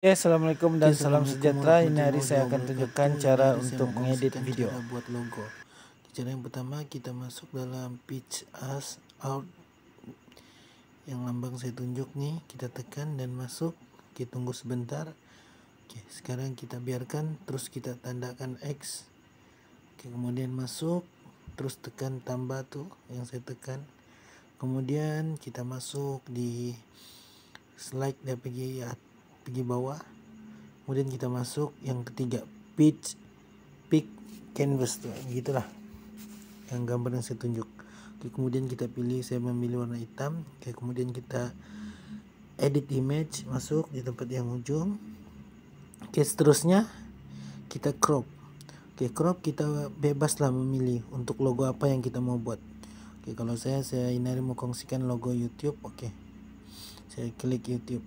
Assalamualaikum dan salam sejahtera. Ini hari saya akan tunjukkan cara Ini untuk saya mengedit kongsikan video. cara buat logo. Cara yang pertama, kita masuk dalam pitch as out yang lambang saya tunjuk nih, kita tekan dan masuk. Oke, tunggu sebentar. Oke, sekarang kita biarkan, terus kita tandakan X. Oke, kemudian masuk, terus tekan tambah tuh yang saya tekan. Kemudian kita masuk di slide dia pergi bawah. Kemudian kita masuk yang ketiga, pitch pick canvas tuh, gitulah yang gambar yang saya tunjuk. Oke, kemudian kita pilih, saya memilih warna hitam. Oke, kemudian kita edit image, masuk di tempat yang ujung. Oke, seterusnya kita crop. Oke, crop kita bebaslah memilih untuk logo apa yang kita mau buat. Oke, kalau saya ini mau kongsikan logo YouTube. Oke, saya klik YouTube.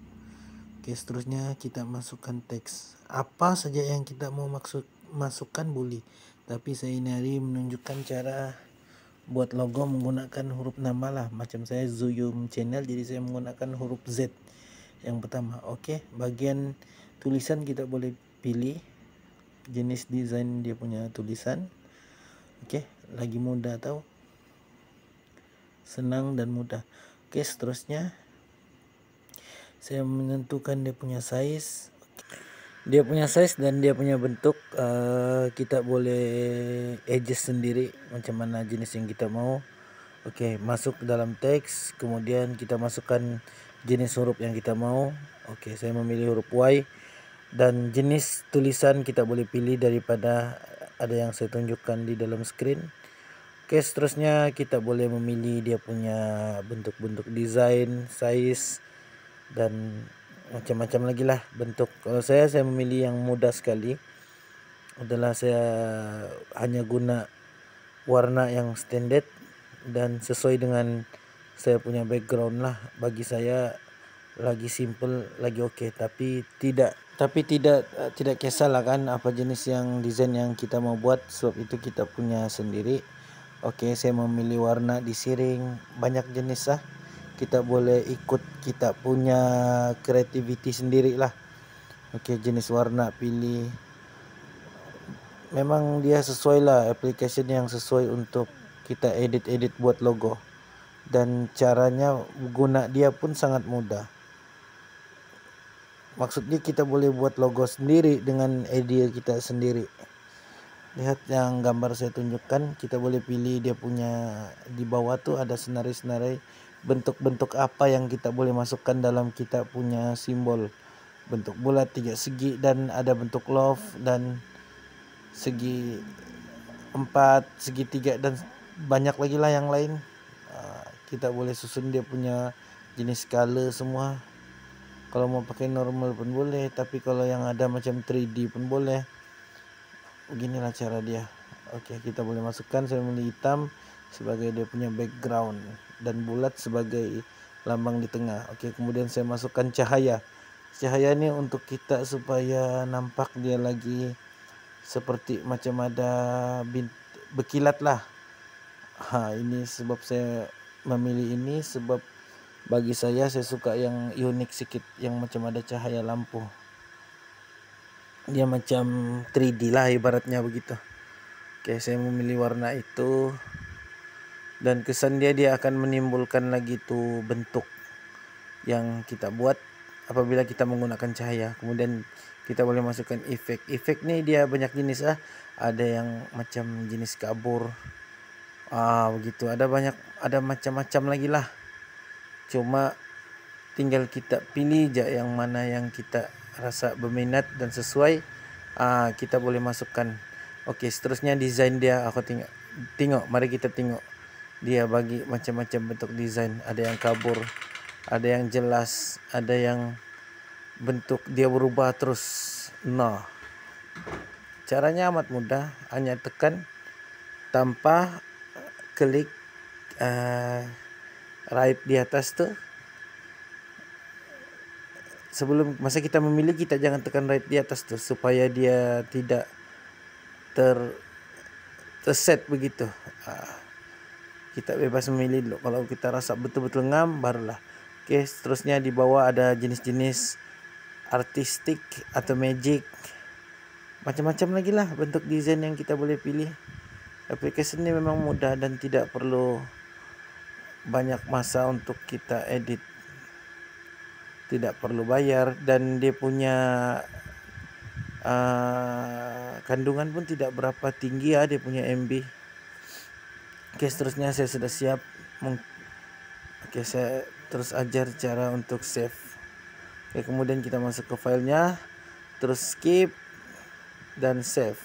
Oke, seterusnya kita masukkan teks apa saja yang kita mau masukkan boleh, tapi saya ini hari menunjukkan cara buat logo menggunakan huruf nama lah, macam saya Zuyum channel, jadi saya menggunakan huruf Z yang pertama. Oke, bagian tulisan kita boleh pilih jenis desain dia punya tulisan. Oke, lagi mudah atau senang dan mudah. Oke, seterusnya saya menentukan dia punya size. Dan dia punya bentuk. Kita boleh adjust sendiri macam mana jenis yang kita mau. Oke, masuk ke dalam teks, kemudian kita masukkan jenis huruf yang kita mau. Oke, saya memilih huruf Y, dan jenis tulisan kita boleh pilih daripada ada yang saya tunjukkan di dalam screen. Oke, seterusnya kita boleh memilih dia punya bentuk-bentuk desain, size, dan macam-macam lagi lah bentuk. Kalau saya memilih yang mudah sekali, adalah saya hanya guna warna yang standard dan sesuai dengan saya punya background lah. Bagi saya lagi simple lagi oke, tapi tidak kisahlah kan apa jenis yang desain yang kita mau buat, sebab itu kita punya sendiri. Oke, saya memilih warna di siring, banyak jenis lah. Kita boleh ikut kita punya creativity sendiri lah. Oke, jenis warna pilih, memang dia sesuai lah, application yang sesuai untuk kita edit buat logo, dan caranya guna dia pun sangat mudah. Maksudnya kita boleh buat logo sendiri dengan idea kita sendiri. Lihat yang gambar saya tunjukkan, kita boleh pilih dia punya, di bawah tuh ada senari-senari bentuk-bentuk apa yang kita boleh masukkan dalam kita punya simbol. Bentuk bulat, 3 segi, dan ada bentuk love, dan segi 4, segitiga, dan banyak lagi lah yang lain. Kita boleh susun dia punya jenis color semua. Kalau mau pakai normal pun boleh, tapi kalau yang ada macam 3D pun boleh. Beginilah cara dia. Oke, kita boleh masukkan, saya memilih hitam sebagai dia punya background dan bulat sebagai lambang di tengah. Oke, kemudian saya masukkan cahaya. Cahaya ini untuk kita supaya nampak dia lagi seperti macam ada berkilat lah. Ini sebab saya memilih ini, sebab bagi saya suka yang unik sedikit, yang macam ada cahaya lampu. Dia macam 3D lah ibaratnya begitu. Oke, saya memilih warna itu, dan kesan dia akan menimbulkan lagi tuh bentuk yang kita buat apabila kita menggunakan cahaya. Kemudian kita boleh masukkan efek. Efek nih dia banyak jenis ada yang macam jenis kabur, begitu, ada macam-macam lagi lah. Cuma tinggal kita pilih aja yang mana yang kita rasa berminat dan sesuai, kita boleh masukkan. Oke, seterusnya desain dia aku tengok, mari kita tengok. Dia bagi macam-macam bentuk desain, ada yang kabur, ada yang jelas, ada yang bentuk dia berubah terus. Nah, caranya amat mudah, hanya tekan tanpa klik right di atas tuh. Sebelum masa kita memilih, kita jangan tekan right di atas tuh, supaya dia tidak terset begitu. Kita bebas memilih dulu. Kalau kita rasa betul-betul ngam, barulah. Oke, seterusnya di bawah ada jenis-jenis artistik atau magic, macam-macam lagi lah bentuk desain yang kita boleh pilih. Aplikasi ini memang mudah dan tidak perlu banyak masa untuk kita edit, tidak perlu bayar, dan dia punya kandungan pun tidak berapa tinggi ya, dia punya MB. Oke, seterusnya saya sudah siap. Oke, saya terus ajar cara untuk save. Oke, kemudian kita masuk ke filenya, terus skip dan save.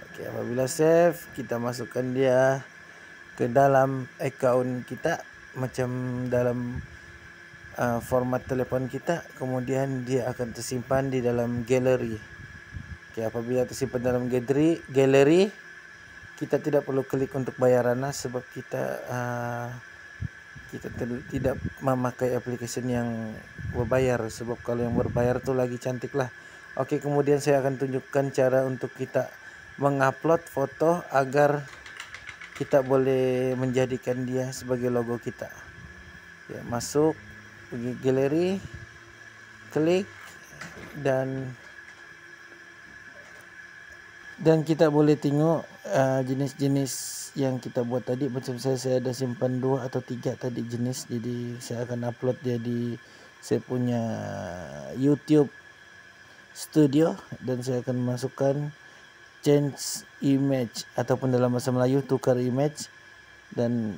Oke, apabila save, kita masukkan dia ke dalam account kita, macam dalam format telepon kita, kemudian dia akan tersimpan di dalam galeri. Oke, apabila tersimpan dalam galeri, kita tidak perlu klik untuk bayaran sebab kita tidak memakai aplikasi yang berbayar, sebab kalau yang berbayar tuh lagi cantik lah. Oke, kemudian saya akan tunjukkan cara untuk kita mengupload foto agar kita boleh menjadikan dia sebagai logo kita. Ya, masuk pergi galeri, klik, dan kita boleh tengok jenis-jenis yang kita buat tadi. Macam saya ada simpan 2 atau 3 tadi jenis, jadi saya akan upload dia di saya punya YouTube Studio, dan saya akan masukkan change image ataupun dalam bahasa Melayu tukar image, dan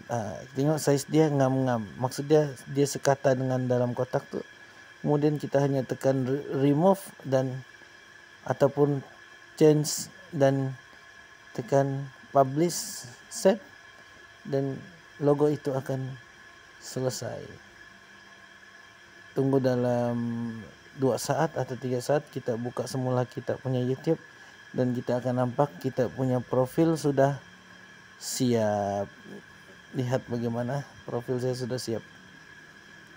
tengok size dia ngam-ngam, maksud dia sekata dengan dalam kotak tu. Kemudian kita hanya tekan remove dan ataupun change dan tekan publish, set, dan logo itu akan selesai. Tunggu dalam 2 saat atau 3 saat, kita buka semula kita punya YouTube, dan kita akan nampak kita punya profil sudah siap. Lihat bagaimana profil saya sudah siap.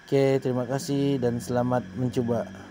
Oke, terima kasih dan selamat mencoba.